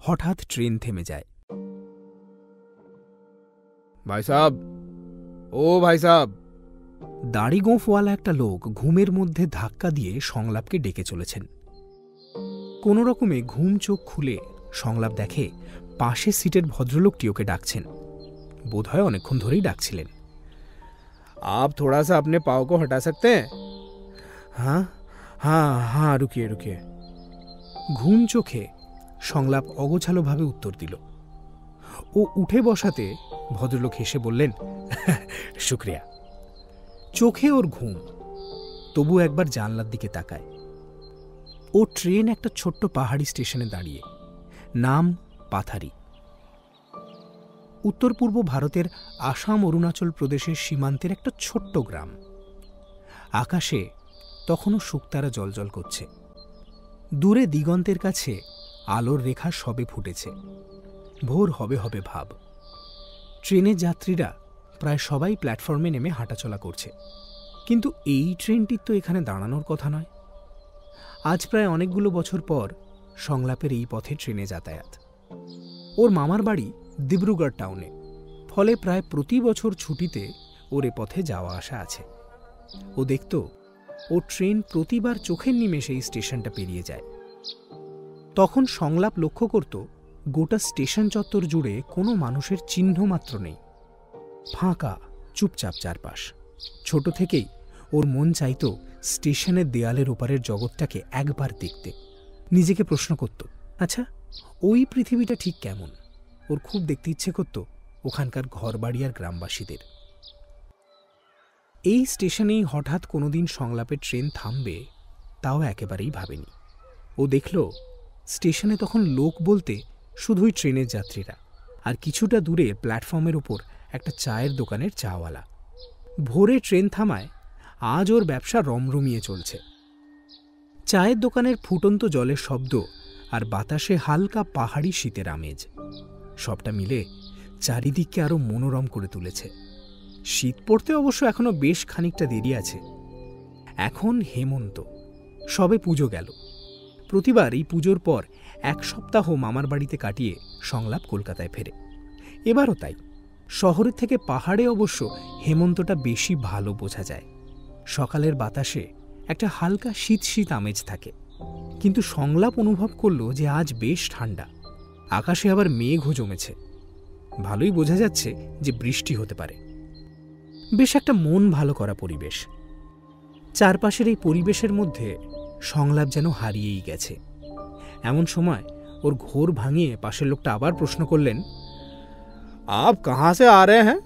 হঠাৎ ট্রেন থেমে যায়। ভাই সাহেব, ও ভাই সাহেব। দাড়ি গোঁফওয়ালা একটা লোক ঘুমের মধ্যে ধাক্কা দিয়ে সংলাপকে ডেকে চলেছেন। কোনো রকমে ঘুম চোখ খুলে সংলাপ দেখে পাশের সিটের ভদ্রলোকটি ওকে ডাকছেন। বোধহয় অনেকক্ষণ ধরেই ডাকছিলেন। आप थोड़ा सा अपने पाँव को हटा सकते हैं? हाँ हाँ हाँ, रुकिए रुकिए। ঘুম চোখে সংলাপ অগোছালোভাবে উত্তর দিল। ও উঠে বসাতে ভদ্রলোক হেসে বললেন, শুক্রিয়া। চোখে ওর ঘুম, তবু একবার জানলার দিকে তাকায়। ও ট্রেন একটা ছোট্ট পাহাড়ি স্টেশনে দাঁড়িয়ে। নাম পাথারি। উত্তর পূর্ব ভারতের আসাম অরুণাচল প্রদেশের সীমান্তের একটা ছোট্ট গ্রাম। আকাশে তখনও শুকতারা জ্বলজ্বল করছে। দূরে দিগন্তের কাছে আলোর রেখা সবে ফুটেছে। ভোর হবে হবে ভাব। ট্রেনের যাত্রীরা প্রায় সবাই প্ল্যাটফর্মে নেমে হাঁটাচলা করছে। কিন্তু এই ট্রেনটির তো এখানে দাঁড়ানোর কথা নয়। আজ প্রায় অনেকগুলো বছর পর সংলাপের এই পথে ট্রেনে যাতায়াত। ওর মামার বাড়ি দিব্রুগড় টাউনে, ফলে প্রায় প্রতি বছর ছুটিতে ওর এ পথে যাওয়া আসা আছে। ও দেখত ও ট্রেন প্রতিবার চোখের নিমেষে এই স্টেশনটা পেরিয়ে যায়। তখন সংলাপ লক্ষ্য করত গোটা স্টেশন চত্বর জুড়ে কোনো মানুষের চিহ্ন মাত্র নেই। ফাঁকা, চুপচাপ চারপাশ। ছোট থেকেই ওর মন চাইত স্টেশনের দেয়ালের ওপারের জগৎটাকে একবার দেখতে। নিজেকে প্রশ্ন করত, আচ্ছা ওই পৃথিবীটা ঠিক কেমন? ওর খুব দেখতে ইচ্ছে করত ওখানকার ঘরবাড়ি আর গ্রামবাসীদের। এই স্টেশনেই হঠাৎ কোনোদিন সংলাপের ট্রেন থামবে তাও একেবারেই ভাবেনি। ও দেখল স্টেশনে তখন লোক বলতে শুধুই ট্রেনের যাত্রীরা, আর কিছুটা দূরে প্ল্যাটফর্মের ওপর একটা চায়ের দোকানের চাওয়ালা। ভোরে ট্রেন থামায় আজ ওর ব্যবসা রমরমিয়ে চলছে। চায়ের দোকানের ফুটন্ত জলের শব্দ আর বাতাসে হালকা পাহাড়ি শীতের আমেজ, সবটা মিলে চারিদিককে আরো মনোরম করে তুলেছে। শীত পড়তে অবশ্য এখনো বেশ খানিকটা দেরি আছে। এখন হেমন্ত, সবে পুজো গেল। প্রতিবার এই পুজোর পর এক সপ্তাহ মামার বাড়িতে কাটিয়ে সংলাপ কলকাতায় ফেরে। এবারও তাই। শহরের থেকে পাহাড়ে অবশ্য হেমন্তটা বেশি ভালো বোঝা যায়। সকালের বাতাসে একটা হালকা শীত শীত আমেজ থাকে। কিন্তু সংলাপ অনুভব করল যে আজ বেশ ঠান্ডা। আকাশে আবার মেঘও জমেছে। ভালোই বোঝা যাচ্ছে যে বৃষ্টি হতে পারে। বেশ একটা মন ভালো করা পরিবেশ। চারপাশের এই পরিবেশের মধ্যে সংলাপ যেন হারিয়েই গেছে। এমন সময় ওর ঘোর ভাঙিয়ে পাশের লোকটা আবার প্রশ্ন করলেন, আপ কাহা সে আ রহে হ্যাঁ?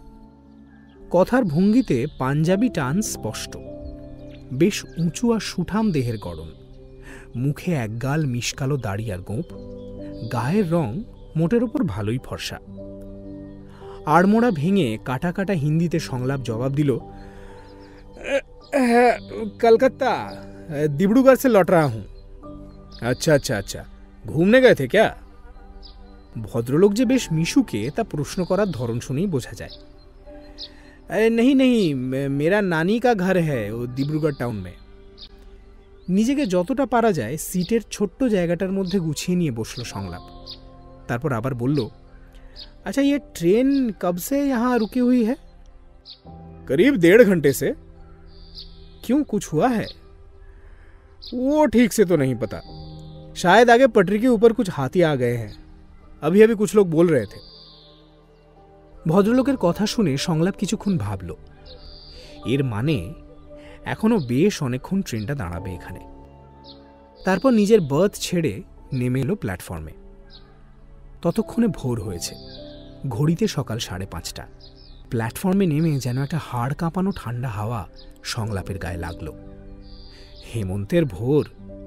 কথার ভঙ্গিতে পাঞ্জাবি টান স্পষ্ট। বেশ উঁচু আর সুঠাম দেহের গড়ন, মুখে একগাল মিশকালো দাড়ি আর গোঁপ, গায়ের রং মোটের ওপর ভালোই ফর্সা। আড়মোড়া ভেঙে কাটা কাটা হিন্দিতে সংলাপ জবাব দিল, কলকাতা डिब्रूगढ़ से लौट रहा हूं। अच्छा अच्छा अच्छा, घूमने गए थे क्या? ভদ্রলোক যে বেশ মিশুকে তা প্রশ্ন করার ধরন শুনেই বোঝা যায়। नहीं नहीं, मेरा नानी का घर है वो डिब्रूगढ़ टाउन में। নিজেকে যতটা পারা যায় সিটের ছোট্ট জায়গাটার মধ্যে গুছিয়ে নিয়ে বসলো সংলাপ। তারপর আবার বলল, अच्छा ये ट्रेन कब से यहाँ रुकी हुई है? करीब 1.5 घंटे से। क्यों, कुछ हुआ है? वो ठीक से तो नहीं पता, शायद आगे पटरी के ऊपर कुछ हाथी आ गए हैं, अभी अभी कुछ लोग बोल रहे थे। ভদ্রলোকের কথা শুনে সংলাপ কিছুক্ষণ ভাবল। এর মানে এখনো বেশ অনেকক্ষণ ট্রেনটা দাঁড়াবে এখানে। তারপর নিজের বার্থ ছেড়ে নেমে এলো প্ল্যাটফর্মে। ততক্ষণে ভোর হয়েছে, ঘড়িতে সকাল 5:30। প্ল্যাটফর্মে নেমে যেন একটা হাড় কাঁপানো ঠান্ডা হাওয়া সংলাপের গায়ে লাগল। হেমন্তের ভোর,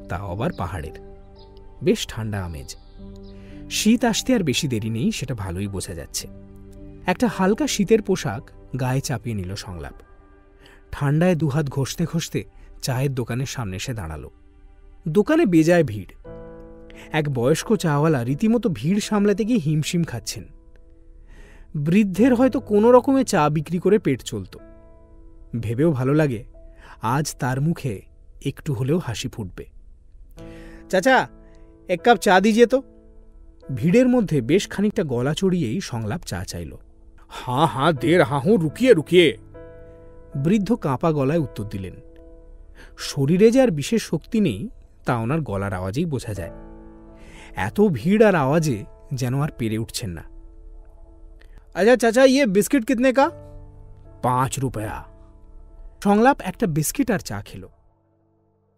তা আবার পাহাড়ের। বেশ ঠান্ডা আমেজ। শীত আসতে আর বেশি দেরি নেই, সেটা ভালোই বোঝা যাচ্ছে। একটা হালকা শীতের পোশাক গায়ে চাপিয়ে নিল সংলাপ। ঠান্ডায় দুহাত ঘষতে ঘষতে চায়ের দোকানের সামনে এসে দাঁড়ালো। দোকানে বেজায় ভিড়। এক বয়স্ক চাওয়ালা রীতিমতো ভিড় সামলাতে গিয়ে হিমশিম খাচ্ছেন। বৃদ্ধের হয়তো কোনো রকমে চা বিক্রি করে পেট চলত। ভেবেও ভালো লাগে আজ তার মুখে একটু হলেও হাসি ফুটবে। চাচা, এক কাপ চা দিজিয়ে তো। ভিড়ের মধ্যে বেশ খানিকটা গলা চড়িয়েই সংলাপ চা চাইল। হাঁ হাঁ দে রাহা হুঁ, রুকিয়ে রুকিয়ে। বৃদ্ধ কাঁপা গলায় উত্তর দিলেন। শরীরে যে আর বিশেষ শক্তি নেই তা ওনার গলার আওয়াজেই বোঝা যায়। এত ভিড় আর আওয়াজে যেন আর পেরে উঠছেন না। আচ্ছা চাচা, ইয়ে বিস্কিট কিতনে কা? 5 রুপয়া। সংলাপ একটা বিস্কিট আর চা খেল।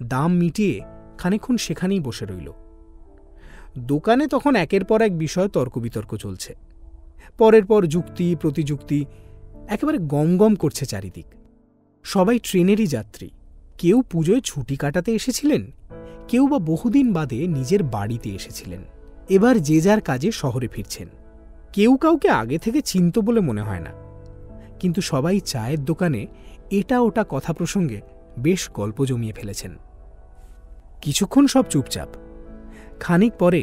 দাম মিটিয়ে খানিকক্ষণ সেখানেই বসে রইল। দোকানে তখন একের পর এক বিষয় তর্ক বিতর্ক চলছে। পরের পর যুক্তি প্রতিযুক্তি, একেবারে গমগম করছে চারিদিক। সবাই ট্রেনেরই যাত্রী। কেউ পুজোয় ছুটি কাটাতে এসেছিলেন, কেউ বা বহুদিন বাদে নিজের বাড়িতে এসেছিলেন। এবার যে যার কাজে শহরে ফিরছেন। কেউ কাউকে আগে থেকে চিনত বলে মনে হয় না, কিন্তু সবাই চায়ের দোকানে এটা ওটা কথা প্রসঙ্গে বেশ গল্প জমিয়ে ফেলেছেন। কিছুক্ষণ সব চুপচাপ। খানিক পরে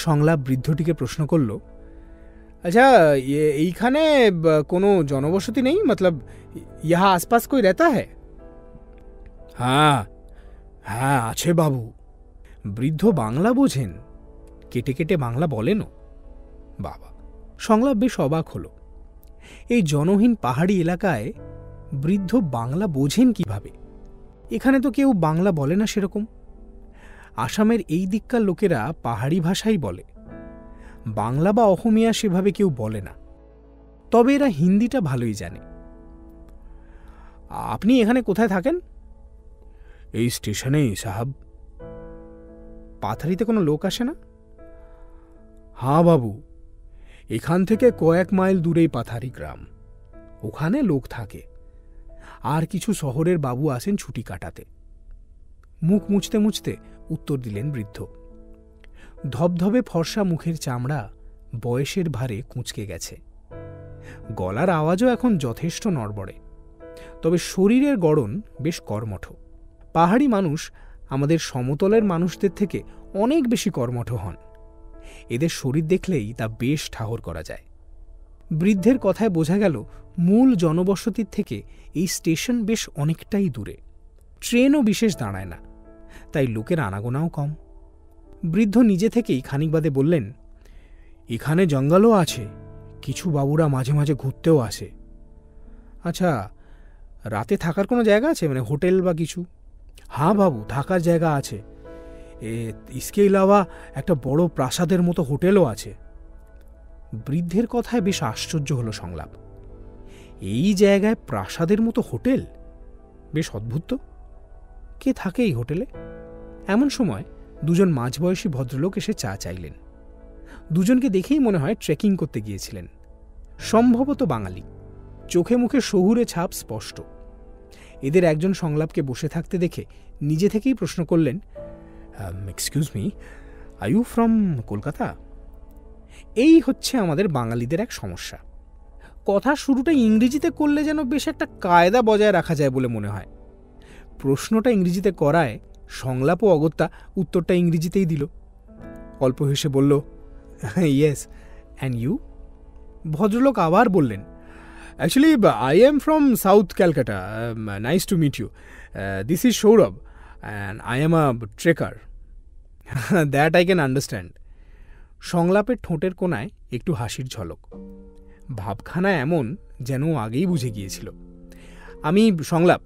সংলাপ বৃদ্ধটিকে প্রশ্ন করল, আচ্ছা এইখানে কোনো জনবসতি নেই? মতলব ইহা আশপাশ কই রেতা হ্যায়? হ্যাঁ হ্যাঁ আছে বাবু। বৃদ্ধ বাংলা বোঝেন, কেটে কেটে বাংলা বলেনও। বাবা, সংলাপ বেশ অবাক হল। এই জনহীন পাহাড়ি এলাকায় বৃদ্ধ বাংলা বোঝেন কিভাবে? এখানে তো কেউ বাংলা বলে না সেরকম। আসামের এই দিককার লোকেরা পাহাড়ি ভাষাই বলে, বাংলা বা অহমিয়া সেভাবে কেউ বলে না। তবে এরা হিন্দিটা ভালোই জানে। আপনি এখানে কোথায় থাকেন? এই স্টেশনেই সাহাব। পাথারিতে কোনো লোক আসে না? হ্যাঁ বাবু, এখান থেকে কয়েক মাইল দূরেই পাথারি গ্রাম। ওখানে লোক থাকে, আর কিছু শহরের বাবু আসেন ছুটি কাটাতে। মুখ মুছতে মুছতে উত্তর দিলেন বৃদ্ধ। ধবধবে ফর্সা মুখের চামড়া বয়সের ভারে কুঁচকে গেছে। গলার আওয়াজও এখন যথেষ্ট নড়বড়ে, তবে শরীরের গড়ন বেশ কর্মঠ। পাহাড়ি মানুষ আমাদের সমতলের মানুষদের থেকে অনেক বেশি কর্মঠ হন। এদের শরীর দেখলেই তা বেশ ঠাহর করা যায়। বৃদ্ধের কথায় বোঝা গেল মূল জনবসতির থেকে এই স্টেশন বেশ অনেকটাই দূরে। ট্রেনও বিশেষ দাঁড়ায় না, তাই লোকের আনাগোনাও কম। বৃদ্ধ নিজে থেকেই খানিক বাদে বললেন, এখানে জঙ্গলও আছে, কিছু বাবুরা মাঝে মাঝে ঘুরতেও আসে। আচ্ছা, রাতে থাকার কোনো জায়গা আছে, মানে হোটেল বা কিছু? হ্যাঁ বাবু, থাকার জায়গা আছে। ইসকে ইলাওয়া একটা বড় প্রাসাদের মতো হোটেলও আছে। বৃদ্ধের কথায় বেশ আশ্চর্য হলো সংলাপ। এই জায়গায় প্রাসাদের মতো হোটেল? বেশ অদ্ভুত তো। কে থাকে এই হোটেলে? এমন সময় দুজন মাঝবয়সী ভদ্রলোক এসে চা চাইলেন। দুজনকে দেখেই মনে হয় ট্রেকিং করতে গিয়েছিলেন। সম্ভবত বাঙালি। চোখে মুখে শহুরে ছাপ স্পষ্ট। এদের একজন সংলাপকে বসে থাকতে দেখে নিজে থেকেই প্রশ্ন করলেন, excuse me, are you from Kolkata? এই হচ্ছে আমাদের বাঙালিদের এক সমস্যা। কথা শুরুটা ইংরেজিতে করলে যেন বেশ একটা কায়দা বজায় রাখা যায় বলে মনে হয়। প্রশ্নটা ইংরেজিতে করায় সংলাপ ও অগত্যা উত্তরটা ইংরেজিতেই দিল। অল্প হেসে বলল, ইয়েস, অ্যান্ড ইউ? ভদ্রলোক আবার বললেন, actually I am from south Calcutta, nice to meet you, this is Sourav, and I am a trekker. That I can understand. সংলাপের ঠোঁটের কোনায় একটু হাসির ঝলক। ভাবখানা এমন যেন আগেই বুঝে গিয়েছিল। আমি সংলাপ,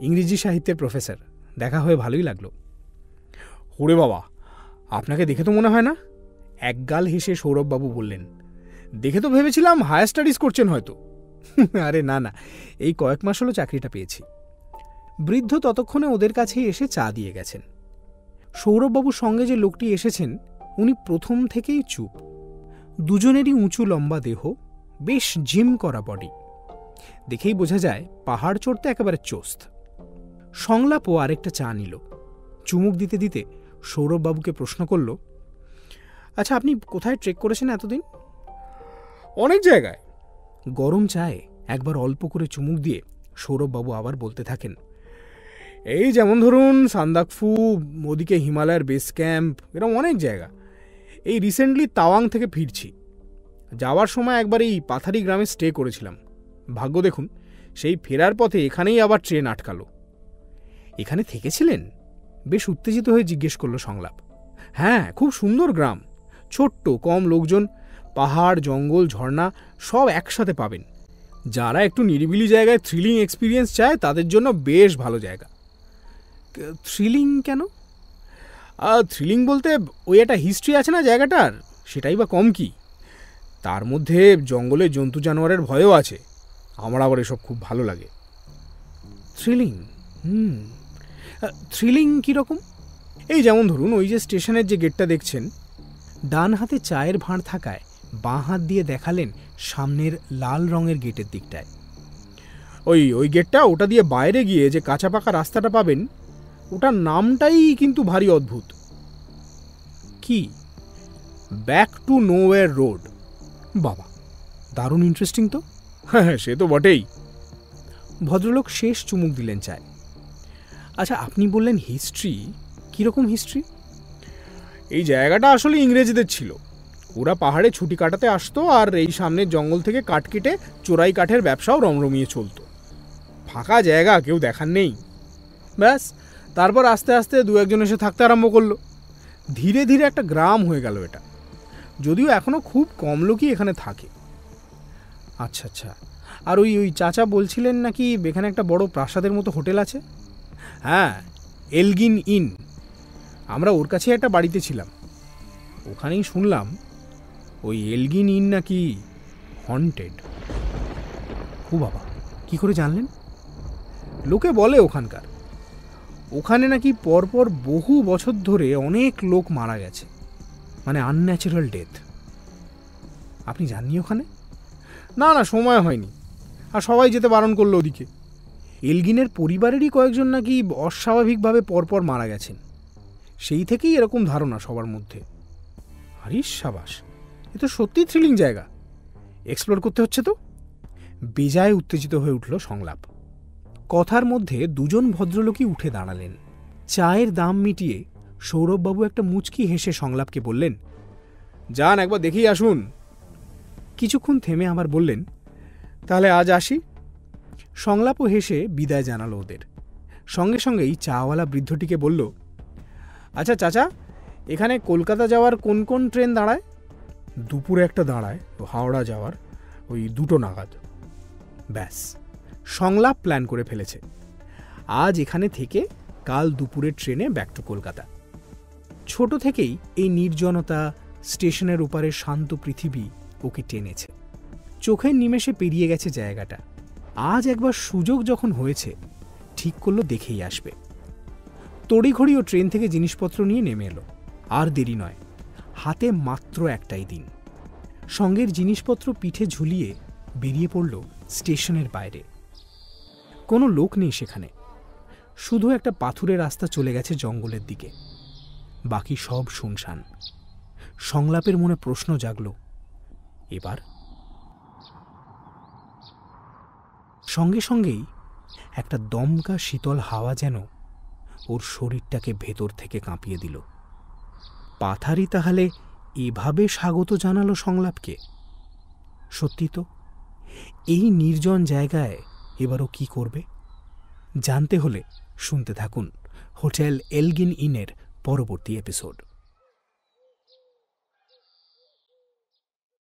ইংরেজি সাহিত্যের প্রফেসর। দেখা হয়ে ভালোই লাগলো। ওরে বাবা, আপনাকে দেখে তো মনে হয় না। একগাল হেসে সৌরভবাবু বললেন, দেখে তো ভেবেছিলাম হায়ার স্টাডিজ করছেন হয়তো। আরে না না, এই কয়েক মাস হলো চাকরিটা পেয়েছি। বৃদ্ধ ততক্ষণে ওদের কাছেই এসে চা দিয়ে গেছেন। সৌরভবাবুর সঙ্গে যে লোকটি এসেছেন উনি প্রথম থেকেই চুপ। দুজনেরই উঁচু লম্বা দেহ, বেশ জিম করা বডি। দেখেই বোঝা যায় পাহাড় চড়তে একেবারে চোস্ত। সংলাপও আরেকটা চা নিল। চুমুক দিতে দিতে সৌরভবাবুকে প্রশ্ন করল, আচ্ছা আপনি কোথায় ট্রেক করেছেন এতদিন? অনেক জায়গায়। গরম চায়ে একবার অল্প করে চুমুক দিয়ে সৌরভবাবু আবার বলতে থাকেন, এই যেমন ধরুন সান্দাকফু, ওদিকে হিমালয়ের বেস ক্যাম্প, এরকম অনেক জায়গা। এই রিসেন্টলি তাওয়াং থেকে ফিরছি। যাওয়ার সময় একবার এই পাথারি গ্রামে স্টে করেছিলাম। ভাগ্য দেখুন, সেই ফেরার পথে এখানেই আবার ট্রেন আটকালো। এখানে থেকেছিলেন? বেশ উত্তেজিত হয়ে জিজ্ঞেস করল সংলাপ। হ্যাঁ, খুব সুন্দর গ্রাম, ছোট্ট, কম লোকজন, পাহাড়, জঙ্গল, ঝর্ণা সব একসাথে পাবেন। যারা একটু নিরিবিলি জায়গায় থ্রিলিং এক্সপিরিয়েন্স চায় তাদের জন্য বেশ ভালো জায়গা। থ্রিলিং কেন? থ্রিলিং বলতে ওই একটা হিস্ট্রি আছে না জায়গাটার, সেটাই বা কম কি। তার মধ্যে জঙ্গলে জন্তু জানোয়ারের ভয়ও আছে। আমার আবার এসব খুব ভালো লাগে। থ্রিলিং? থ্রিলিং কীরকম? এই যেমন ধরুন, ওই যে স্টেশনের যে গেটটা দেখছেন, ডান হাতে চায়ের ভাঁড় থাকায় বাঁ হাত দিয়ে দেখালেন সামনের লাল রঙের গেটের দিকটায়। ওই গেটটা, ওটা দিয়ে বাইরে গিয়ে যে কাঁচা পাকা রাস্তাটা পাবেন, ওটার নামটাই কিন্তু ভারী অদ্ভুত। কি? Back to nowhere road. বাবা, দারুণ ইন্টারেস্টিং তো। হ্যাঁ, সে তো বটেই। ভদ্রলোক শেষ চুমুক দিলেন চায়। আচ্ছা, আপনি বললেন হিস্ট্রি, কীরকম হিস্ট্রি? এই জায়গাটা আসলে ইংরেজদের ছিল। ওরা পাহাড়ে ছুটি কাটাতে আসতো, আর এই সামনের জঙ্গল থেকে কাঠ কেটে চোরাই কাঠের ব্যবসাও রমরমিয়ে চলত। ফাঁকা জায়গা, কেউ দেখার নেই। ব্যাস, তারপর আস্তে আস্তে দু একজন এসে থাকতে আরম্ভ করলো। ধীরে ধীরে একটা গ্রাম হয়ে গেল এটা, যদিও এখনও খুব কম লোকই এখানে থাকে। আচ্ছা আচ্ছা, আর ওই চাচা বলছিলেন নাকি এখানে একটা বড় প্রাসাদের মতো হোটেল আছে? হ্যাঁ, এলগিন ইন। আমরা ওর কাছে একটা বাড়িতে ছিলাম, ওখানেই শুনলাম ওই এলগিন ইন নাকি হন্টেড। ও বাবা, কি করে জানলেন? লোকে বলে ওখানে নাকি পরপর বহু বছর ধরে অনেক লোক মারা গেছে, মানে আনন্যাচারাল ডেথ। আপনি যাননি ওখানে? না, সময় হয়নি, আর সবাই যেতে বারণ করলো ওদিকে। এলগিনের পরিবারেরই কয়েকজন নাকি অস্বাভাবিকভাবে পরপর মারা গেছেন। সেই থেকেই এরকম ধারণা সবার মধ্যে। আরে সাবাস, এ তো সত্যিই থ্রিলিং জায়গা, এক্সপ্লোর করতে হচ্ছে তো। বেজায় উত্তেজিত হয়ে উঠল সংলাপ। কথার মধ্যে দুজন ভদ্রলোকই উঠে দাঁড়ালেন। চায়ের দাম মিটিয়ে সৌরভবাবু একটা মুচকি হেসে সংলাপকে বললেন, যান, একবার দেখেই আসুন। কিছুক্ষণ থেমে আবার বললেন, তাহলে আজ আসি। সংলাপও হেসে বিদায় জানালো ওদের। সঙ্গে সঙ্গেই চাওয়ালা বৃদ্ধটিকে বলল, আচ্ছা চাচা, এখানে কলকাতা যাওয়ার কোন কোন ট্রেন দাঁড়ায়? দুপুরে একটা দাঁড়ায়, হাওড়া যাওয়ার, ওই 2টো নাগাদ। ব্যাস, সংলাপ প্ল্যান করে ফেলেছে। আজ এখানে থেকে কাল দুপুরের ট্রেনে ব্যাক টু কলকাতা। ছোট থেকেই এই নির্জনতা, স্টেশনের ওপারে শান্ত পৃথিবী ওকে টেনেছে। চোখের নিমেষে পেরিয়ে গেছে জায়গাটা। আজ একবার সুযোগ যখন হয়েছে, ঠিক করলো দেখেই আসবে। তড়িঘড়ি ও ট্রেন থেকে জিনিসপত্র নিয়ে নেমে এলো। আর দেরি নয়, হাতে মাত্র একটাই দিন। সঙ্গের জিনিসপত্র পিঠে ঝুলিয়ে বেরিয়ে পড়ল স্টেশনের বাইরে। কোনো লোক নেই সেখানে, শুধু একটা পাথুরে রাস্তা চলে গেছে জঙ্গলের দিকে। বাকি সব শুনশান। সংলাপের মনে প্রশ্ন জাগল, এবার? সঙ্গে সঙ্গেই একটা দমকা শীতল হাওয়া যেন ওর শরীরটাকে ভেতর থেকে কাঁপিয়ে দিল। পাথারি তাহলে এভাবে স্বাগত জানালো সংলাপকে? সত্যি তো, এই নির্জন জায়গায় এবারও কি করবে? জানতে হলে শুনতে থাকুন হোটেল এলগিন ইনের পরবর্তী এপিসোড।